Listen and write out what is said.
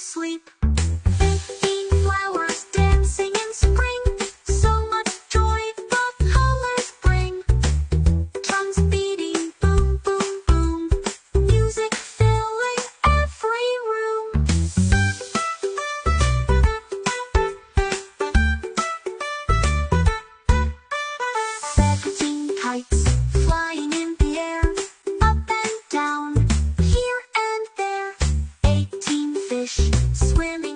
sleep. 15 flowers dancing in spring, so much joy the colors bring. Drums beating, boom, boom, boom, music filling every room. 17 kites flying in the air, up and down, here and there. 18 fish swimming